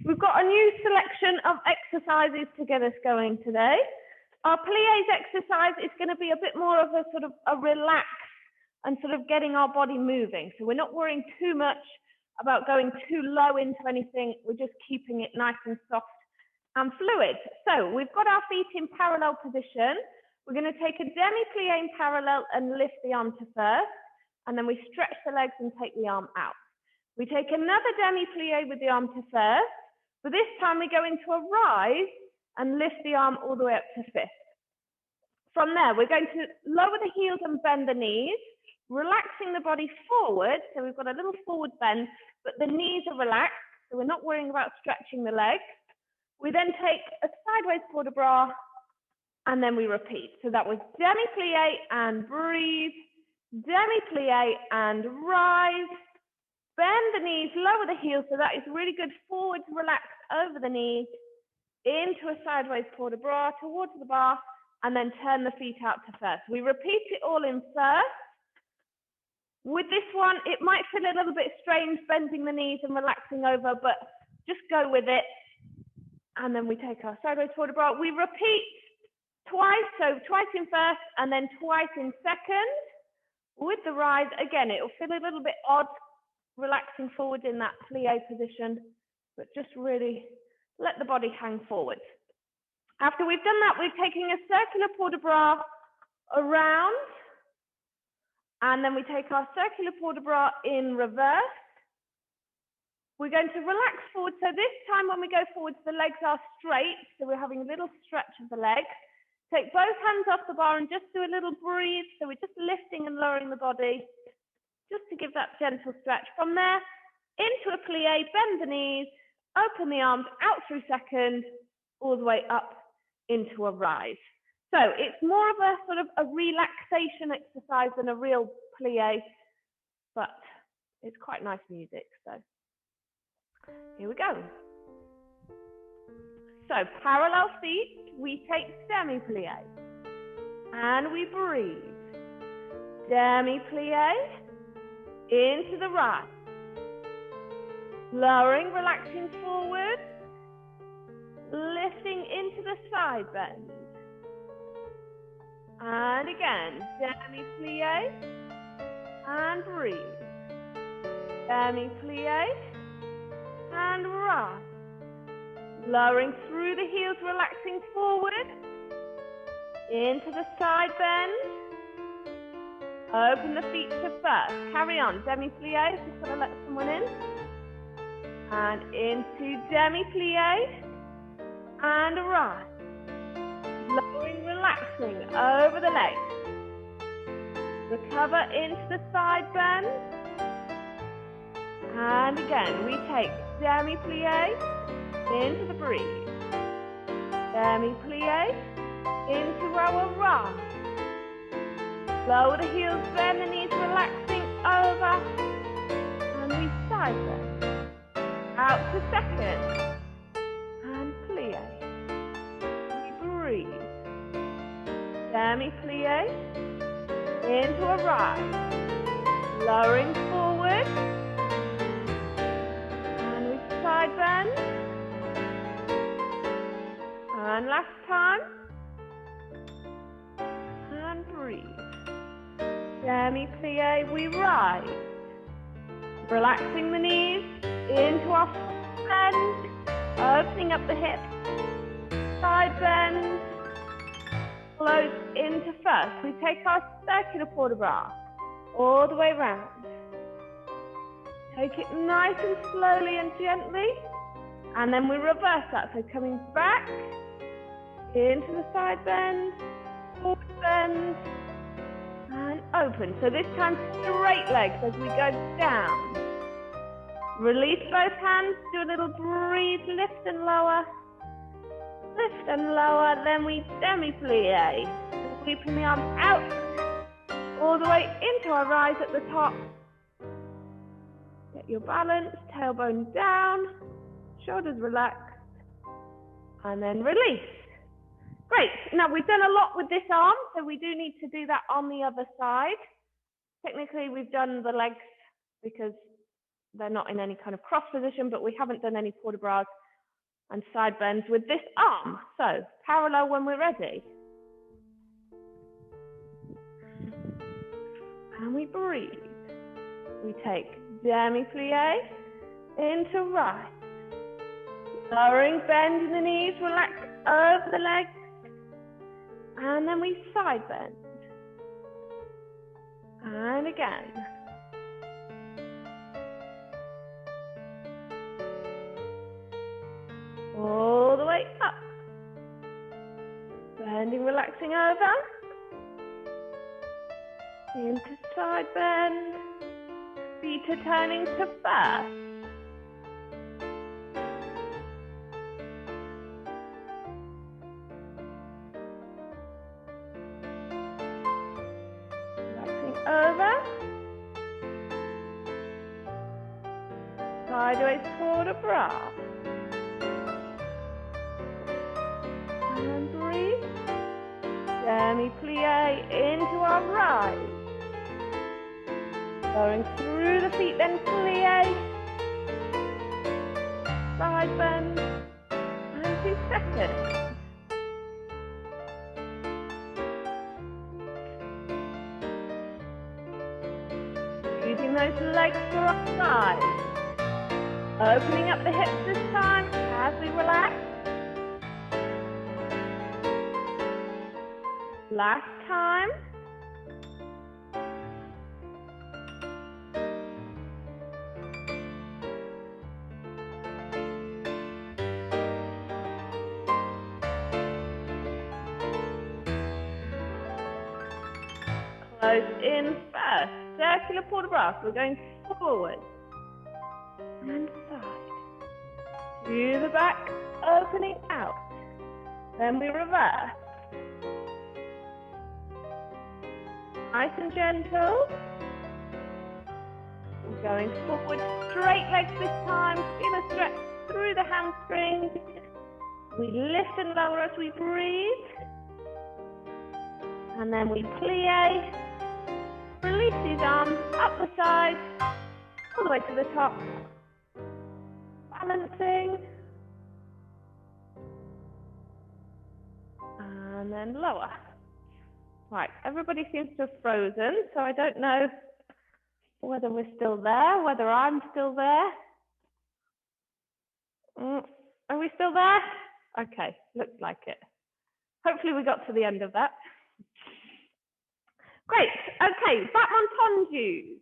We've got a new selection of exercises to get us going today. Our pliés exercise is going to be a bit more of a sort of a relax and sort of getting our body moving. So we're not worrying too much about going too low into anything. We're just keeping it nice and soft and fluid. So we've got our feet in parallel position. We're going to take a demi-plie in parallel and lift the arm to first, and then we stretch the legs and take the arm out. We take another demi-plie with the arm to first, but this time we go into a rise and lift the arm all the way up to fifth. From there, we're going to lower the heels and bend the knees, relaxing the body forward. So we've got a little forward bend, but the knees are relaxed, so we're not worrying about stretching the legs. We then take a sideways port de bras, and then we repeat. So that was demi-plie and breathe, demi-plie and rise, bend the knees, lower the heels, so that is really good forward, relaxed over the knees, into a sideways port de bras, towards the bar, and then turn the feet out to first. We repeat it all in first. With this one, it might feel a little bit strange bending the knees and relaxing over, but just go with it. And then we take our sideways port de bras. We repeat twice, so twice in first and then twice in second. With the rise, again, it will feel a little bit odd, relaxing forward in that plie position, but just really let the body hang forward. After we've done that, we're taking a circular port de bras around, and then we take our circular port de bras in reverse. We're going to relax forward. So this time when we go forwards, the legs are straight. So we're having a little stretch of the legs. Take both hands off the bar and just do a little breathe. So we're just lifting and lowering the body, just to give that gentle stretch. From there, into a plie, bend the knees, open the arms out through second, all the way up into a rise. So it's more of a sort of a relaxation exercise than a real plie, but it's quite nice music. So here we go. So parallel feet, we take demi-plie and we breathe. Demi-plie into the right. Lowering, relaxing forward. Lifting into the side bend. And again, demi-plie and breathe. Demi-plie and rise. Lowering through the heels, relaxing forward. Into the side bend. Open the feet to first. Carry on, demi-plie, just got to let someone in. And into demi-plie and rise. Lowering, relaxing over the legs. Recover into the side bend. And again, we take demi-plie into the breathe. Demi-plie into our rise. Lower the heels, bend the knees, relaxing over. And we side bend. Out to second. And plie. We breathe. Demi-plie into a rise. Lowering forward. And we side bend. And last time. And breathe. Demi-plie, we rise. Relaxing the knees into our bend. Opening up the hips. Side bend. Close into first. We take our circular port de bras all the way round. Take it nice and slowly and gently. And then we reverse that. So coming back into the side bend, forward bend, and open. So this time straight legs as we go down. Release both hands, do a little breathe, lift and lower. Lift and lower, then we demi-plie. Sweeping the arms out, all the way into our rise at the top. Get your balance, tailbone down, shoulders relaxed, and then release. Great, now we've done a lot with this arm, so we do need to do that on the other side. Technically, we've done the legs because they're not in any kind of cross position, but we haven't done any port de bras. And side bends with this arm. So parallel when we're ready. And we breathe. We take demi-plie into right. Lowering, bend in the knees, relax over the legs. And then we side bend. And again. All the way up. Bending, relaxing over. Into side bend. Feet are turning to first. Relaxing over. Sideways forward of bra. And breathe. Demi-plie into our right. Going through the feet, then plie. Side bend. And 2 seconds. Using those legs for our sides. Opening up the hips this time as we relax. Last time. Close in first. Circular port de bras. We're going forward. And side. To the back. Opening out. Then we reverse. Nice and gentle. We're going forward. Straight legs this time. Feel a stretch through the hamstrings. We lift and lower as we breathe. And then we plie. Release these arms up the side, all the way to the top. Balancing. And then lower. Right, everybody seems to have frozen, so I don't know whether we're still there, whether I'm still there. Are we still there? Okay, looks like it. Hopefully we got to the end of that. Great, okay, back on tendus.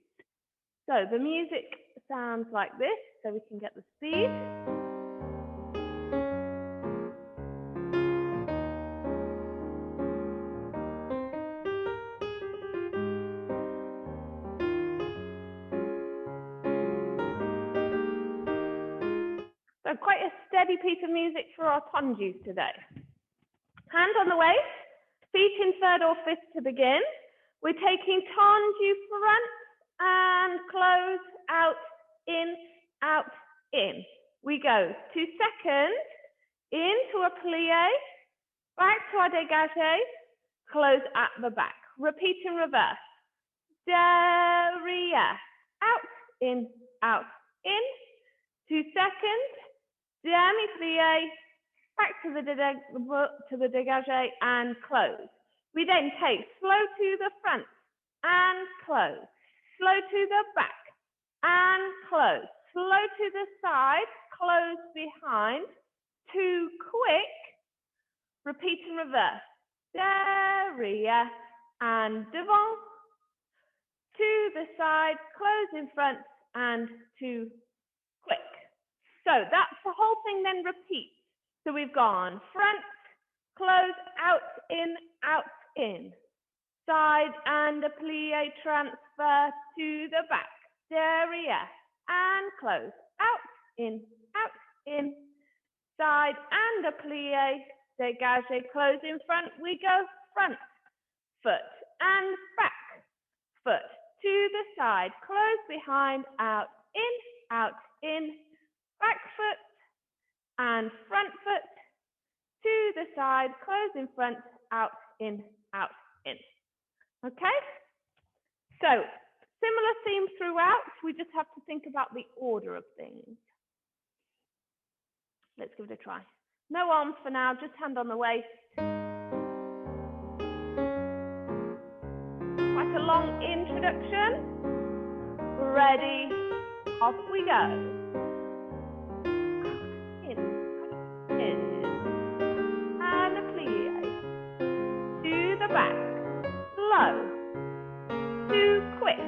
So the music sounds like this, so we can get the speed. So quite a steady piece of music for our tendus today. Hand on the waist, feet in third or fifth to begin. We're taking tendu front and close, out, in. We go 2 seconds, into a plie, back to our dégagé, close at the back. Repeat in reverse. Derrière, out, in, 2 seconds, demi-plie, back to the dégagé and close. We then take slow to the front and close, slow to the back and close, slow to the side, close behind, 2 quick, repeat in reverse, derrière and devant, to the side, close in front and 2 quick. So that's the whole thing, then repeat. So we've gone front, close, out, in, side and a plie transfer to the back, derrière and close, out, in, side and a plie, dégagé, close in front, we go front, foot and back, foot to the side, close behind, out, in, back foot and front foot, to the side, close in front, out, in. Okay? So, similar theme throughout, we just have to think about the order of things. Let's give it a try. No arms for now, just hand on the waist. Quite a long introduction. Ready, off we go. In, and a plie. To the back, slow, too quick.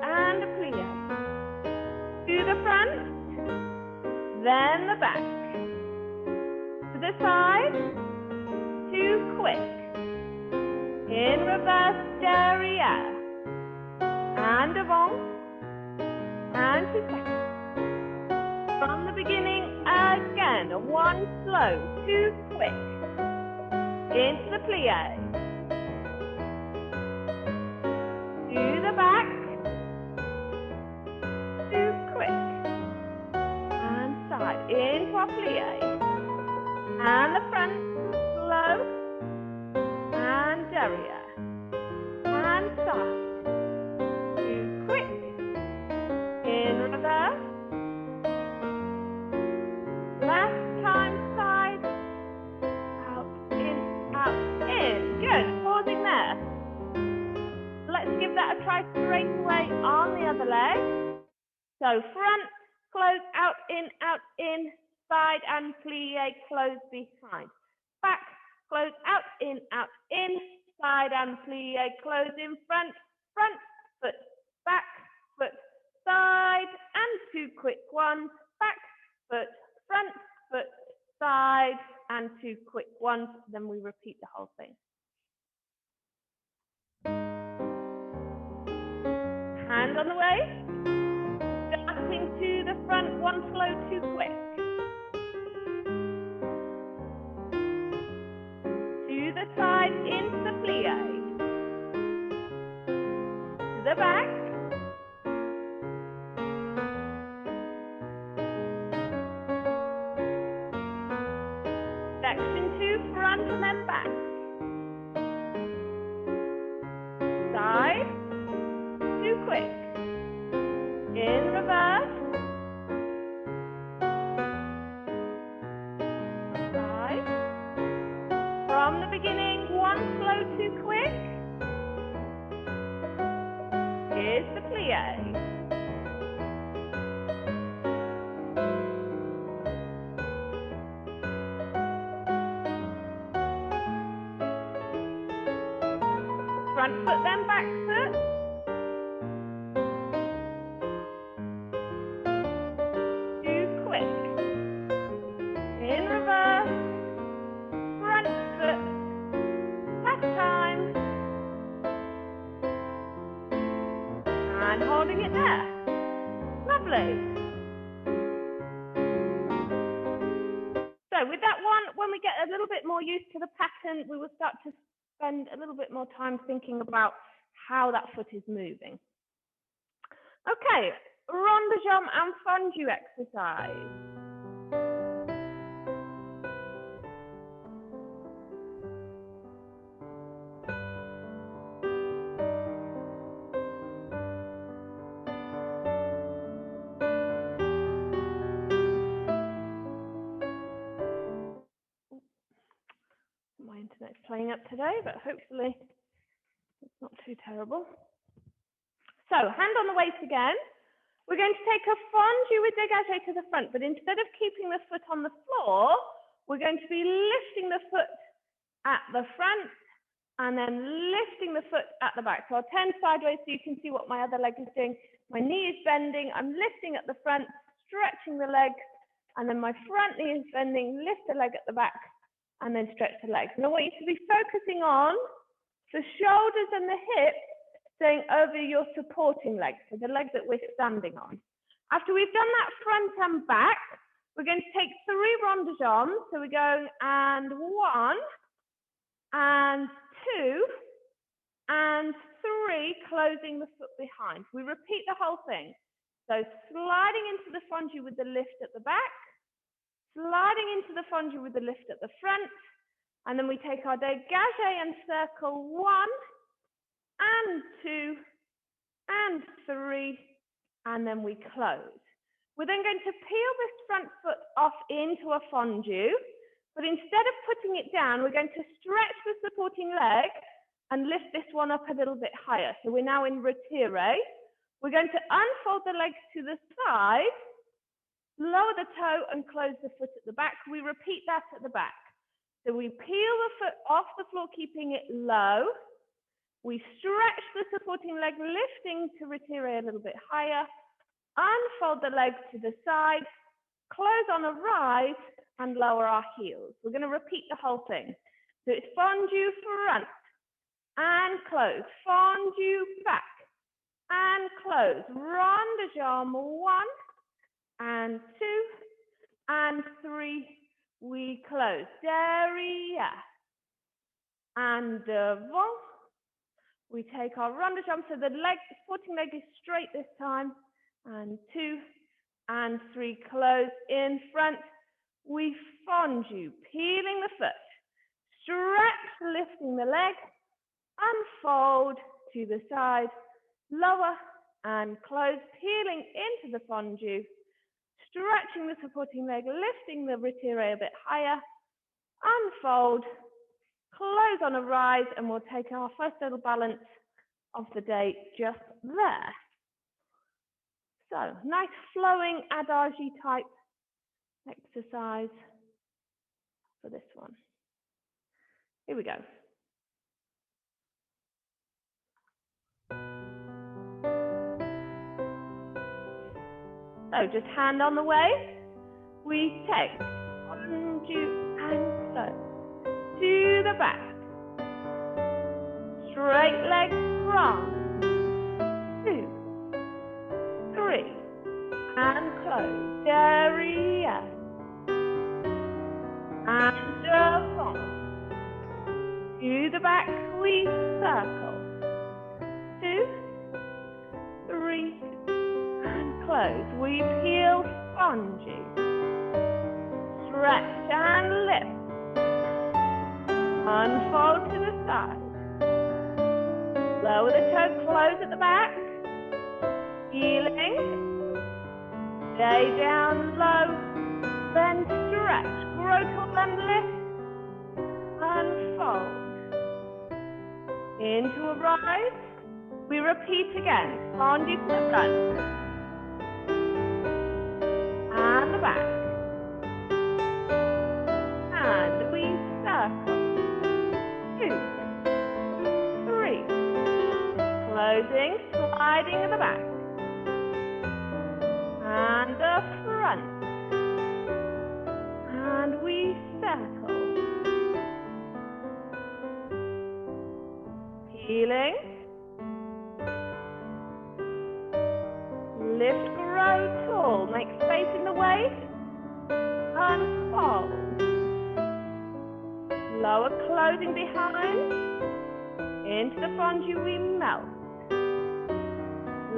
And a plie. To the front, then the back. To the side, too quick. In reverse derriere. And avant, and 2 seconds. From the beginning again, 1 slow, 2 quick. Into the plie. To the back, 2 quick. And side, into our plie. And the front, slow, and derriere. And side. In reverse. Last time side. Out, in, out, in. Good. Pausing there. Let's give that a try straight away on the other leg. So front, close, out, in, side and plie, close behind. Back, close, out, in, side and plie, close in front, front, foot, back, foot, side, and 2 quick ones, back, foot, front, foot, side, and 2 quick ones. Then we repeat the whole thing. Hand on the waist, starting to the front, 1 slow, 2 quick. To the side, into the plie. To the back. Section 2, front and then back. Side, 2 quick. In reverse. Side. From the beginning, 1 slow, 2 quick. Here's the plie. Front foot, then back foot. Too quick. In reverse. Front foot. Last time. And holding it there. Lovely. So with that one, when we get a little bit more used to the pattern, we will start to spend a little bit more time thinking about how that foot is moving. Okay, rond de jambe and fondue exercise. My internet's playing up today, but hopefully it's not too terrible. So, hand on the waist again. We're going to take a fondue with dégagé to the front, but instead of keeping the foot on the floor, we're going to be lifting the foot at the front and then lifting the foot at the back. So I'll turn sideways so you can see what my other leg is doing. My knee is bending, I'm lifting at the front, stretching the legs, and then my front knee is bending, lift the leg at the back, and then stretch the legs. And I want you to be focusing on the shoulders and the hips staying over your supporting leg, so the leg that we're standing on. After we've done that front and back, we're going to take 3 rond de jambe. So we're going and 1, and 2, and 3, closing the foot behind. We repeat the whole thing. So sliding into the fondue with the lift at the back, sliding into the fondue with the lift at the front, and then we take our dégagé and circle 1, and 2, and 3, and then we close. We're then going to peel this front foot off into a fondue, but instead of putting it down, we're going to stretch the supporting leg and lift this one up a little bit higher. So we're now in retire. We're going to unfold the legs to the side, lower the toe and close the foot at the back. We repeat that at the back. So we peel the foot off the floor, keeping it low. We stretch the supporting leg, lifting to retire a little bit higher. Unfold the legs to the side, close on a rise and lower our heels. We're going to repeat the whole thing. So it's fondue front and close, fondue back and close, rond de jambe 1 and 2 and 3, we close, derrière and devant. We take our rond de jambe, so the supporting leg is straight this time, and 2 and 3, close in front. We fondue, peeling the foot, stretch, lifting the leg, unfold to the side, lower and close, peeling into the fondue, stretching the supporting leg, lifting the retire a bit higher, unfold, close on a rise, and we'll take our first little balance of the day just there. So, nice flowing adage type exercise for this one. Here we go. So, just hand on the waist. We take fondue and close to the back. Straight legs from 2, 3, and close, derrière, and devant, to the back, we circle, 2, 3, and close, we peel fondue, stretch and lift, unfold to the side, lower the toe, close at the back, peeling, stay down low, then stretch, grow tall and lift, unfold, into a rise, we repeat again, fondue to the front, and the back, and we circle, 2, 3, closing, sliding at the back, and the front, and we circle, peeling, lift, grow tall, make space in the waist, unfold, lower, closing behind, into the fondue we melt,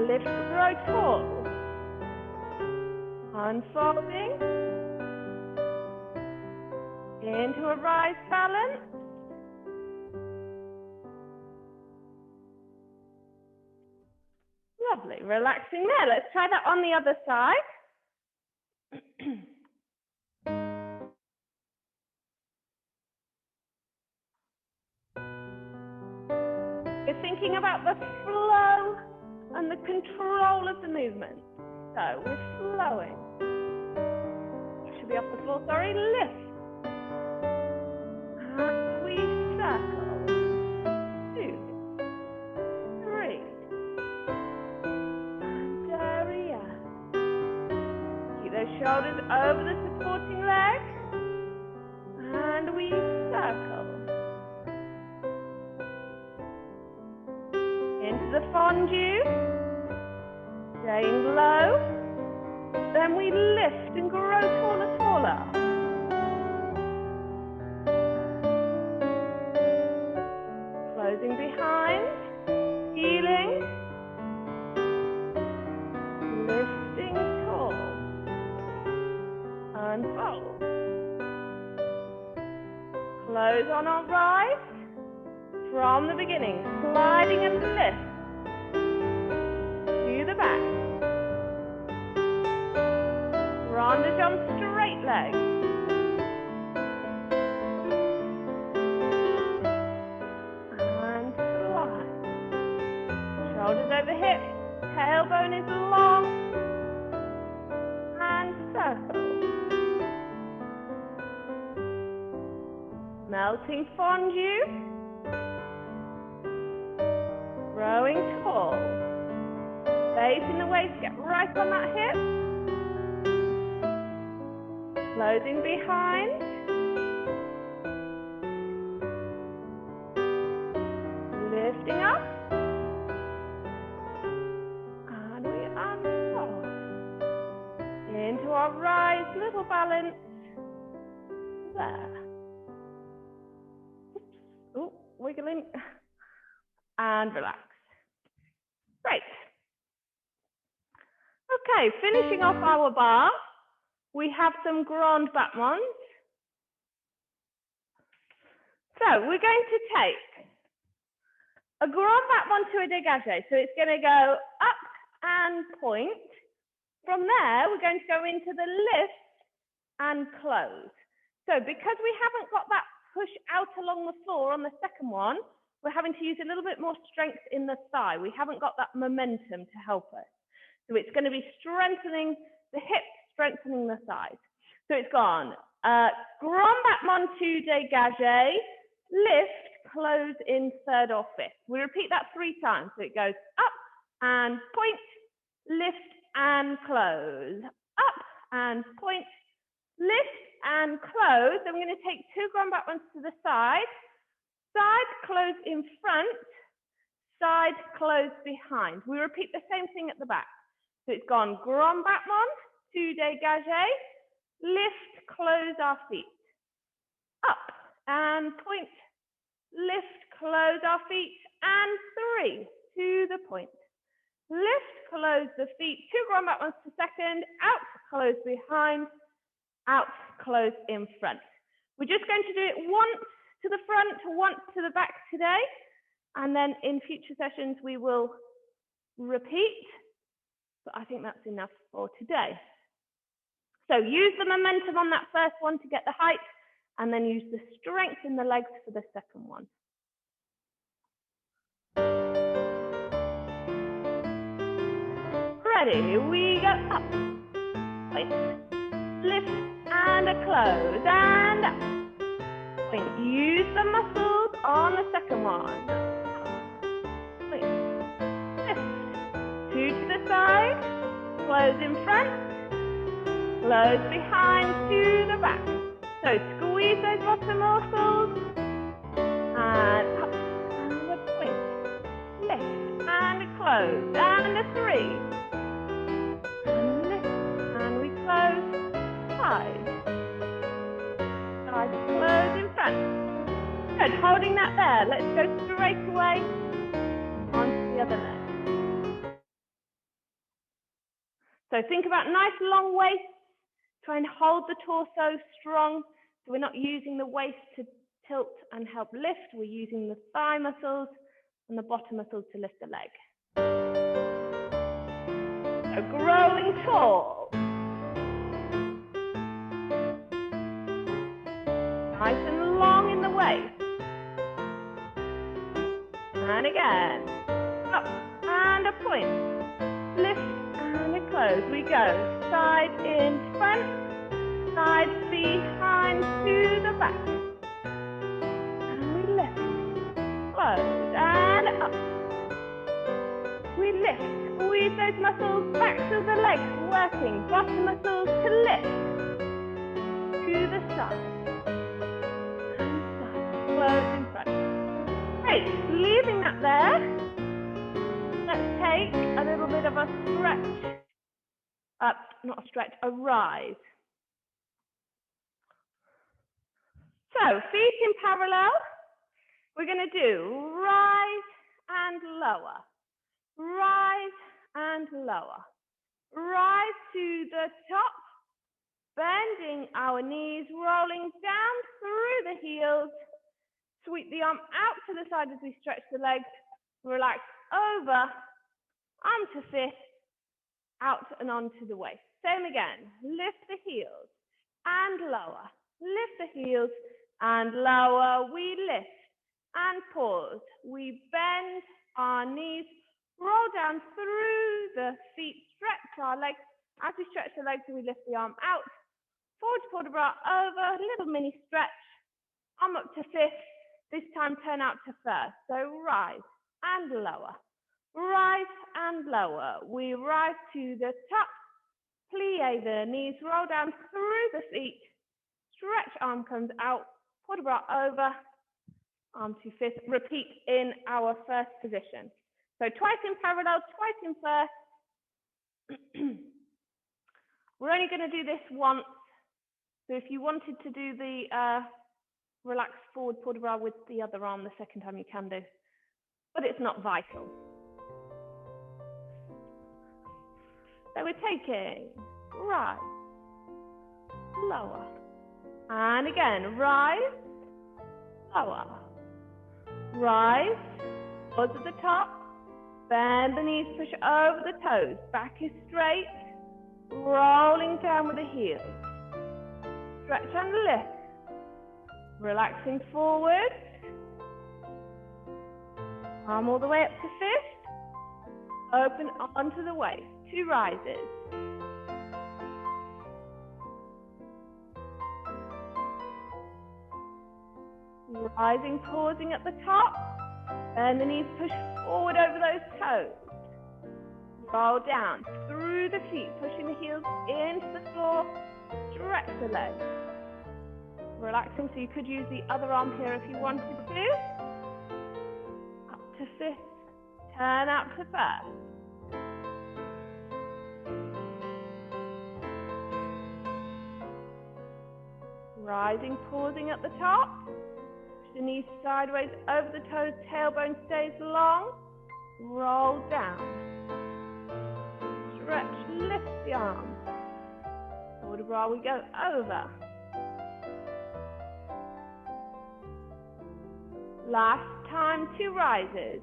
lift, grow tall, unfolding, into a rise balance, lovely, relaxing there. Let's try that on the other side. We're thinking about the flow and the control of the movement. So we're flowing. Should be off the floor, sorry, lift. And we circle. 2, 3. And derrière. Keep those shoulders over the supporting leg. And we circle. Into the fondue. Staying low, then we lift and grow taller, taller. Closing behind, healing, lifting tall, unfold. Close on our rise, from the beginning, sliding and lift. To the back, leg. And slide. Shoulders over hips, tailbone is long. And circle. Melting fondue. Growing tall. Facing the waist, get right on that hip. Closing behind. Lifting up. And we unfold. Into our rise, little balance. There. Oops. Oh, wiggling. And relax. Great. Okay, finishing off our bar, we have some grand battements. So we're going to take a grand battement to a dégagé. So it's going to go up and point. From there, we're going to go into the lift and close. So because we haven't got that push out along the floor on the second one, we're having to use a little bit more strength in the thigh. We haven't got that momentum to help us. So it's going to be strengthening the hips, strengthening the thighs. So it's gone. Grand battement to dégagé, lift, close in third or fifth. We repeat that 3 times. So it goes up and point, lift and close. Up and point, lift and close. Then we're going to take 2 grand battements to the side. Side, close in front. Side, close behind. We repeat the same thing at the back. So it's gone grand battement to dégagé, lift, close our feet. Up and point, lift, close our feet, and 3 to the point. Lift, close the feet, 2 grand battements to second, out, close behind, out, close in front. We're just going to do it once to the front, once to the back today, and then in future sessions we will repeat. But I think that's enough for today. So use the momentum on that first one to get the height, and then use the strength in the legs for the second one. Ready, we go up, point, lift, and a close, and up. Point. Use the muscles on the second one. Point, lift, 2 to the side, close in front, close behind to the back. So squeeze those bottom muscles, and up, and a point, lift, and a close, and a 3. Side, close in front. Good, holding that there. Let's go straight away onto the other leg. So think about nice long waist. Try and hold the torso strong. So we're not using the waist to tilt and help lift. We're using the thigh muscles and the bottom muscles to lift the leg. So growing tall. Nice and long in the waist. And again. Up and a point. Lift and a close. We go side in front, side behind to the back. And we lift. Close and up. We lift. Squeeze those muscles, backs of the legs working. Bottom muscles to lift. To the side. Close in front. Great, leaving that there. Let's take a little bit of a stretch. Not a stretch, a rise. So, feet in parallel. We're going to do rise and lower. Rise and lower. Rise to the top. Bending our knees, rolling down through the heels. Sweep the arm out to the side as we stretch the legs. Relax over, arm to fist, out and onto the waist. Same again. Lift the heels. and lower. Lift the heels and lower. We lift and pause. We bend our knees, roll down through the feet, stretch our legs. As we stretch the legs, we lift the arm out. Forward fold bra over, little mini stretch. Arm up to fifth. This time turn out to first. So rise and lower. Rise and lower. We rise to the top. Plie the knees, roll down through the feet. Stretch, arm comes out. Put the bra over. Arm to fifth. Repeat in our first position. So twice in parallel, twice in first. We're only going to do this once. So if you wanted to do the relaxed forward port de bras with the other arm the second time, you can do. But it's not vital. So we're taking rise, lower. And again, rise, lower. Rise, pause at the top. Bend the knees, push over the toes. Back is straight. Rolling down with the heels. Stretch and lift. Relaxing forward. Arm all the way up to fifth. Open onto the waist. 2 rises. Rising, pausing at the top. Bend the knees, push forward over those toes. Roll down through the feet, pushing the heels into the floor. Stretch the legs. Relaxing, so you could use the other arm here if you wanted to. Up to fifth. Turn out to first. Rising, pausing at the top. Push the knees sideways over the toes, tailbone stays long. Roll down. Stretch, lift the arms. Forward de bras, we go over. Last time, 2 rises.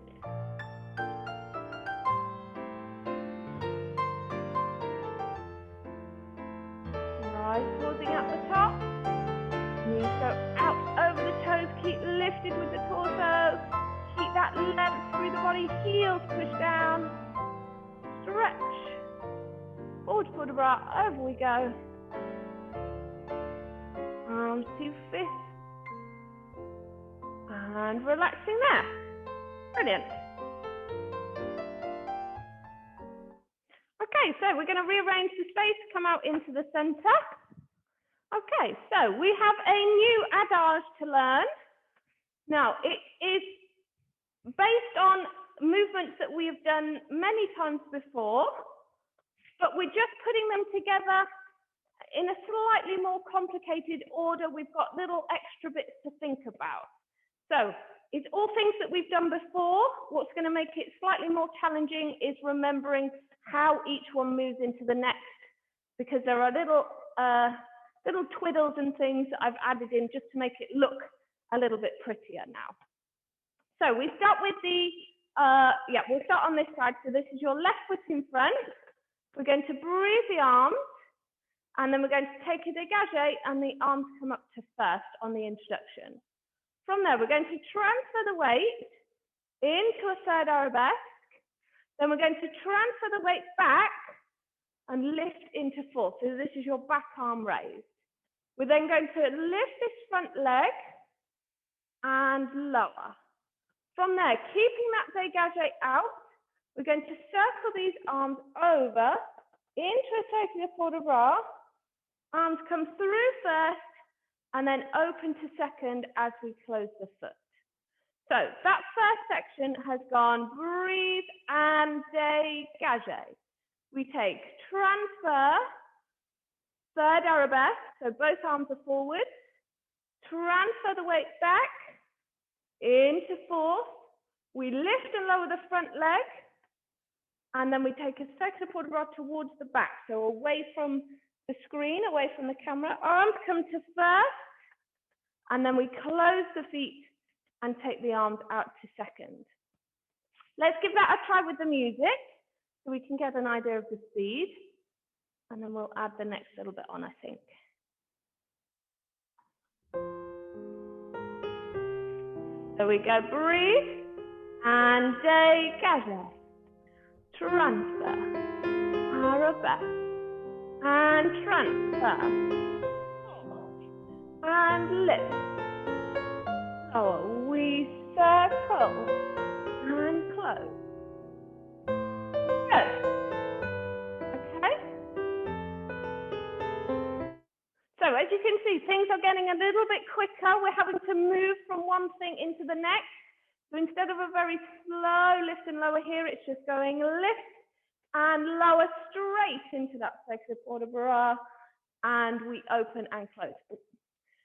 Rise, pausing at the top. Knees go out over the toes, keep lifted with the torso. Keep that length through the body, heels push down. Stretch. Forward port de bras, over we go. Arms to fifth. And relaxing there. Brilliant. Okay, so we're going to rearrange the space, come out into the center. Okay, so we have a new adage to learn. Now, it is based on movements that we have done many times before, but we're just putting them together in a slightly more complicated order. We've got little extra bits to think about. So it's all things that we've done before. What's going to make it slightly more challenging is remembering how each one moves into the next, because there are little twiddles and things that I've added in just to make it look a little bit prettier now. So we start with the, we'll start on this side. So this is your left foot in front. We're going to breathe the arms, and then we're going to take a dégagé, and the arms come up to first on the introduction. From there, we're going to transfer the weight into a third arabesque. Then we're going to transfer the weight back and lift into fourth. So this is your back arm raised. We're then going to lift this front leg and lower. From there, keeping that dégagé out, we're going to circle these arms over into a circular port de bras. Arms come through first, and then open to second as we close the foot. So that first section has gone breathe and dégagé. We take transfer, third arabesque, so both arms are forward. Transfer the weight back into fourth. We lift and lower the front leg, and then we take a circular port de bras towards the back, so away from the screen, away from the camera. Arms come to first, and then we close the feet and take the arms out to second. Let's give that a try with the music so we can get an idea of the speed, and then we'll add the next little bit on, I think. So we go breathe and dégage. Transfer. Arabesque. And transfer. And lift. So we circle and close. Good. Okay. So as you can see, things are getting a little bit quicker. We're having to move from one thing into the next. So instead of a very slow lift and lower here, it's just going lift and lower straight into that circular port de bras, and we open and close.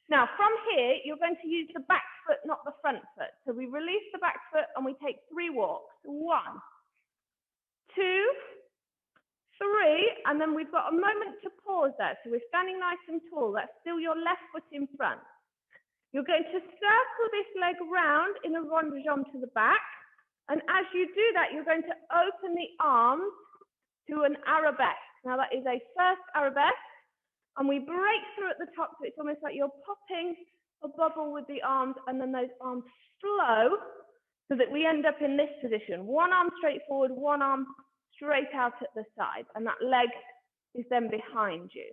Now from here, you're going to use the back foot, not the front foot. So we release the back foot and we take 3 walks. 1, 2, 3, and then we've got a moment to pause there. So we're standing nice and tall. That's still your left foot in front. You're going to circle this leg round in a rond de jambe to the back. And as you do that, you're going to open the arms to an arabesque. Now that is a first arabesque. And we break through at the top, so it's almost like you're popping a bubble with the arms, and then those arms flow so that we end up in this position. One arm straight forward, one arm straight out at the side, and that leg is then behind you.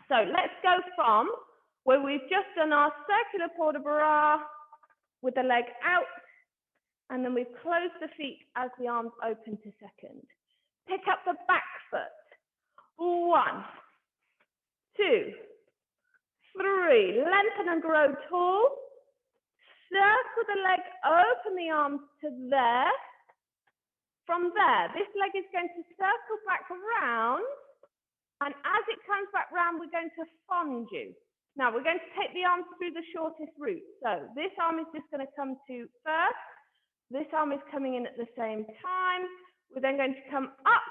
So let's go from where we've just done our circular port de bras with the leg out, and then we've closed the feet as the arms open to second. Pick up the back foot. 1, 2, 3, lengthen and grow tall. Circle the leg, open the arms to there. From there, this leg is going to circle back round, and as it comes back round, we're going to fondu. Now, we're going to take the arms through the shortest route. So this arm is just going to come to first. This arm is coming in at the same time. We're then going to come up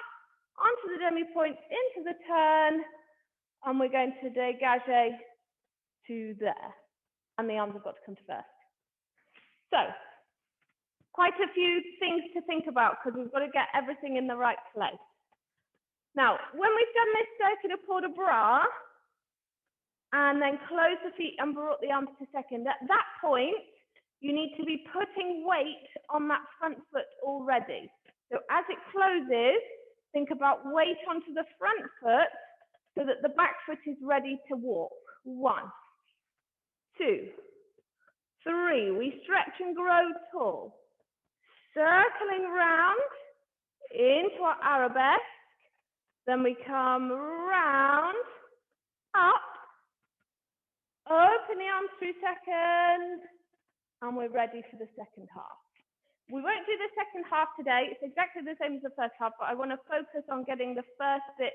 onto the demi-point, into the turn, and we're going to dégage to there. And the arms have got to come to first. So, quite a few things to think about because we've got to get everything in the right place. Now, when we've done this circular port de bras, and then close the feet and brought the arms to second, at that point, you need to be putting weight on that front foot already. So as it closes, think about weight onto the front foot so that the back foot is ready to walk. 1, 2, 3. We stretch and grow tall. Circling round into our arabesque. Then we come round, up, open the arms through second, and we're ready for the second half. We won't do the second half today. It's exactly the same as the first half, but I want to focus on getting the first bit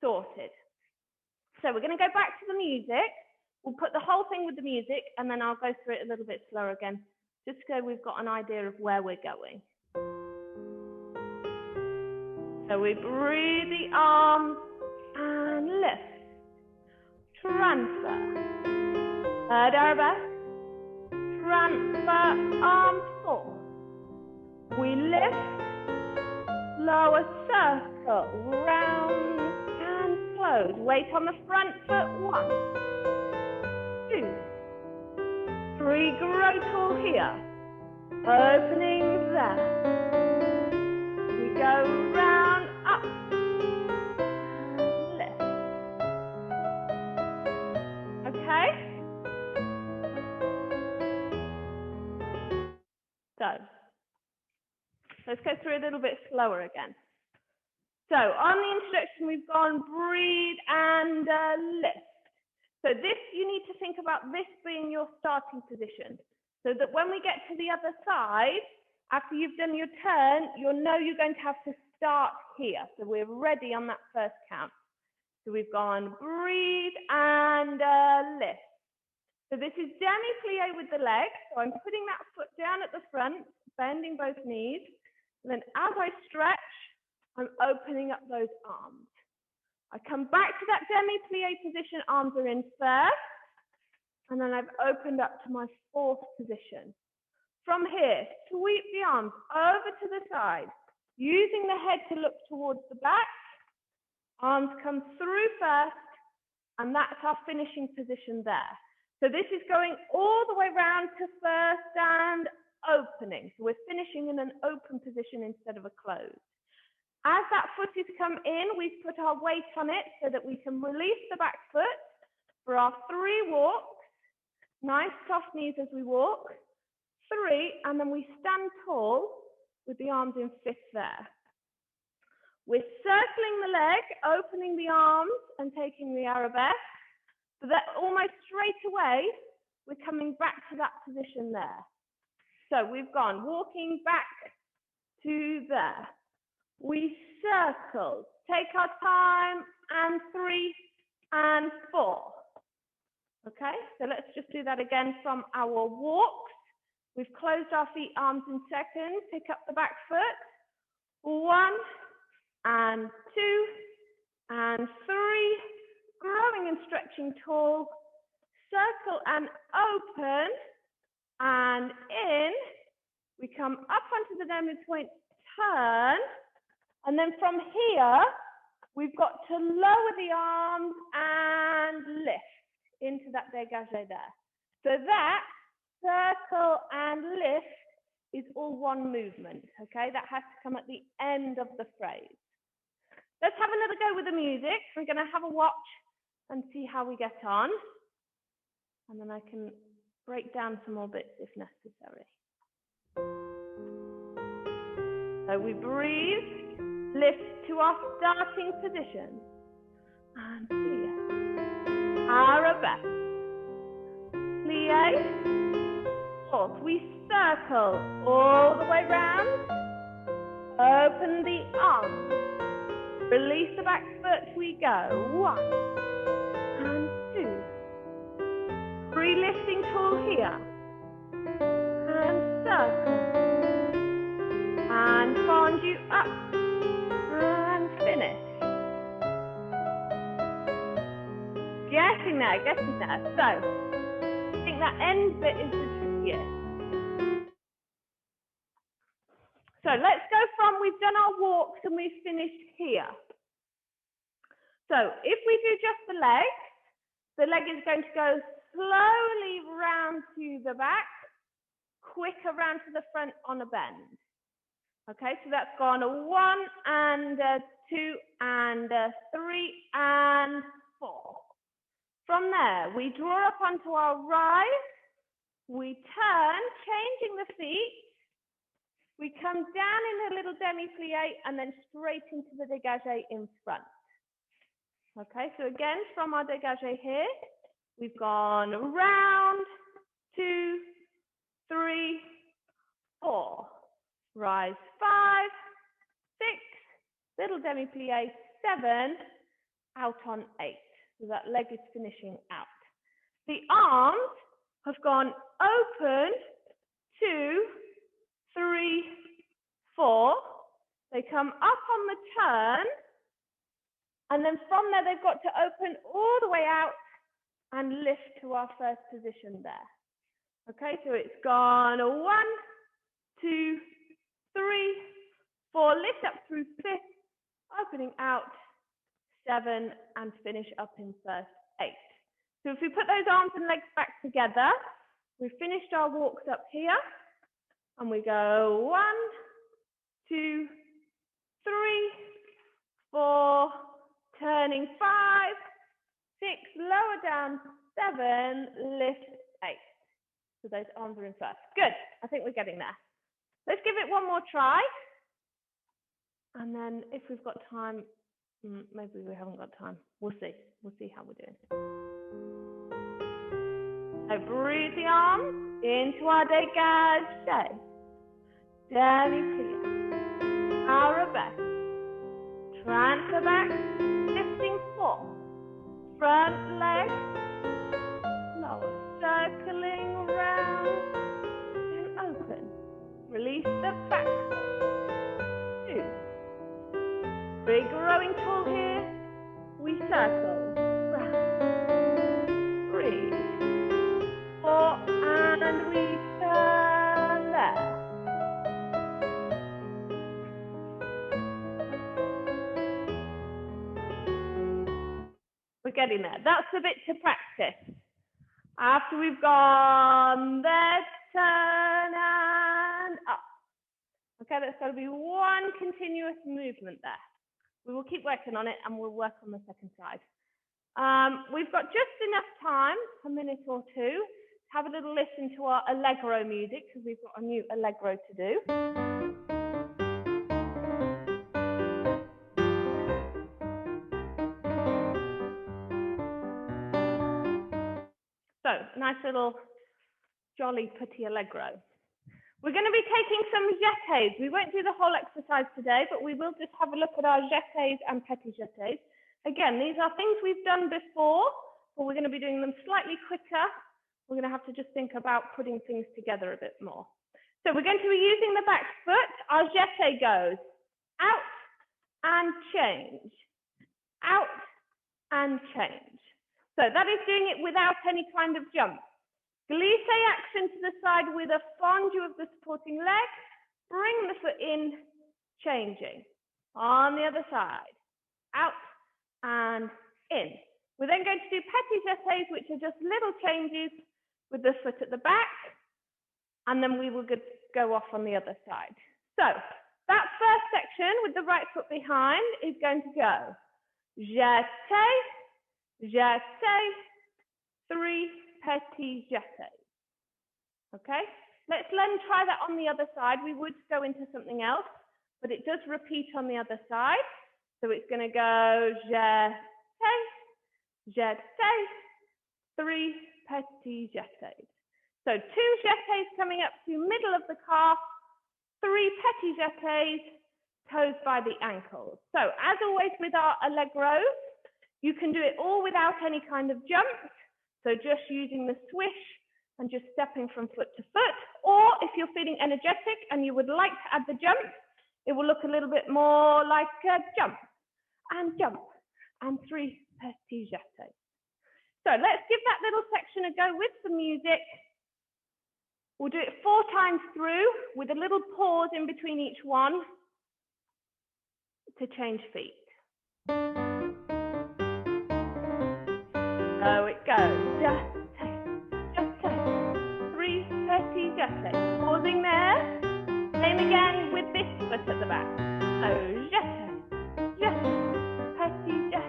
sorted. So we're going to go back to the music. We'll put the whole thing with the music, and then I'll go through it a little bit slower again, just so we've got an idea of where we're going. So we breathe the arms and lift. Transfer. Third arabesque. Transfer, arms forward. We lift, lower circle, round and close. Weight on the front foot. 1, 2, 3. Grow tall here. Opening there. We go round, up, lift. Okay? So, let's go through a little bit slower again. So, on the introduction, we've gone breathe and lift. So this, you need to think about this being your starting position, so that when we get to the other side, after you've done your turn, you'll know you're going to have to start here. So we're ready on that first count. So we've gone breathe and lift. So this is demi-plie with the leg. So I'm putting that foot down at the front, bending both knees. And then as I stretch, I'm opening up those arms. I come back to that demi-plie position, arms are in first. And then I've opened up to my fourth position. From here, sweep the arms over to the side, using the head to look towards the back. Arms come through first, and that's our finishing position there. So this is going all the way round to first and opening. So we're finishing in an open position instead of a closed. As that foot is come in, we've put our weight on it so that we can release the back foot for our 3 walks. Nice soft knees as we walk. 3, and then we stand tall with the arms in fifth there. We're circling the leg, opening the arms and taking the arabesque. So that almost straight away, we're coming back to that position there. So we've gone walking back to there. We circle, take our time, and 3 and 4. Okay, so let's just do that again from our walks. We've closed our feet, arms in seconds. Pick up the back foot. 1 and 2 and 3. Growing and stretching tall. Circle and open. And in. We come up onto the demi point, turn. And then from here, we've got to lower the arms and lift into that dégagé there. So that circle and lift is all one movement, okay? That has to come at the end of the phrase. Let's have another go with the music. We're going to have a watch and see how we get on. And then I can break down some more bits if necessary. So we breathe, lift to our starting position. And plie. Arabesque. Plie. Pause. We circle all the way round. Open the arms. Release the back foot. We go. 1 and 2. 3, lifting tall here. And circle. And fondue up. And finish. Getting there, getting there. So, I think that end bit is the trickiest. So let's go from, we've done our walks and we've finished here. So if we do just the leg is going to go slowly round to the back, quicker round to the front on a bend. Okay, so that's gone a 1 and a 2 and a 3 and 4. From there, we draw up onto our rise, we turn, changing the feet, we come down in a little demi-plie and then straight into the dégagé in front. Okay, so again, from our dégagé here, we've gone round, 2, 3, 4. Rise 5, 6, little demi-plie 7, out on 8. So that leg is finishing out. The arms have gone open, 2, 3, 4. They come up on the turn. And then from there, they've got to open all the way out and lift to our first position there. Okay, so it's gone 1, 2, 3, 4, lift up through 5th, opening out 7, and finish up in first 8. So if we put those arms and legs back together, we've finished our walks up here, and we go 1, 2, 3, 4, turning 5, 6, lower down 7, lift 8. So those arms are in first. Good, I think we're getting there. Let's give it one more try. And then if we've got time, maybe we haven't got time. We'll see. We'll see how we're doing. So breathe the arms into our dégagé. Demi-plie. Arabesque. Transfer back. Lifting 4. Front leg. Lower. Circling round. And open. Release the back. 2. 3, growing tall here. We circle. Round. 3, 4, and we turn there. We're getting there. That's a bit to practice. After we've gone there, turn and up. Okay, that's got to be one continuous movement there. We will keep working on it and we'll work on the second side. We've got just enough time, a minute or two, to have a little listen to our Allegro music because we've got a new Allegro to do. So, nice little jolly pretty Allegro. We're going to be taking some jetés. We won't do the whole exercise today, but we will just have a look at our jetés and petit jetés. Again, these are things we've done before, but we're going to be doing them slightly quicker. We're going to have to just think about putting things together a bit more. So we're going to be using the back foot. Our jeté goes out and change, out and change. So that is doing it without any kind of jump. Glissé action to the side with a fondue of the supporting leg. Bring the foot in, changing. On the other side, out and in. We're then going to do petit jetés, which are just little changes with the foot at the back, and then we will go off on the other side. So that first section with the right foot behind is going to go jeté, jeté, 3 petit jetés. Okay, let's then try that on the other side. We would go into something else, but it does repeat on the other side. So it's going to go jeté, jeté, 3 petit jetés. So 2 jetés coming up to middle of the calf, 3 petit jetés, toes by the ankles. So as always with our Allegros, you can do it all without any kind of jump. So just using the swish and just stepping from foot to foot. Or if you're feeling energetic and you would like to add the jump, it will look a little bit more like a jump and 3 petit jetés. So let's give that little section a go with the music. We'll do it 4 times through with a little pause in between each one to change feet. So it goes, jeté, jeté, 3 petit jetés. Pausing there. Same again with this foot at the back. So jeté, jeté, petit jeté.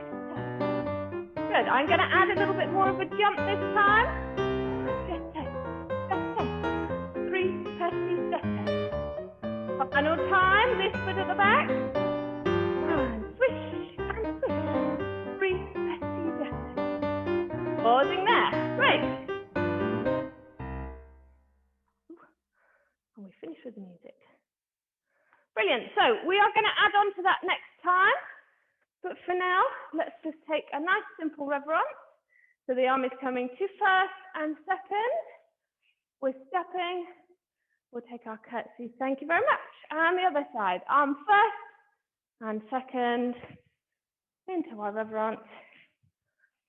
Good. I'm going to add a little bit more of a jump this time. Jeté, jeté, 3 petit jetés. Final time. This foot at the back. And swish and swish. 3 petit jetés. Pausing there. Great. And we finish with the music. Brilliant. So we are going to add on to that next time. But for now, let's just take a nice simple reverence. So the arm is coming to first and second. We're stepping. We'll take our curtsy. Thank you very much. And the other side. Arm first and second into our reverence.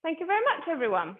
Thank you very much, everyone.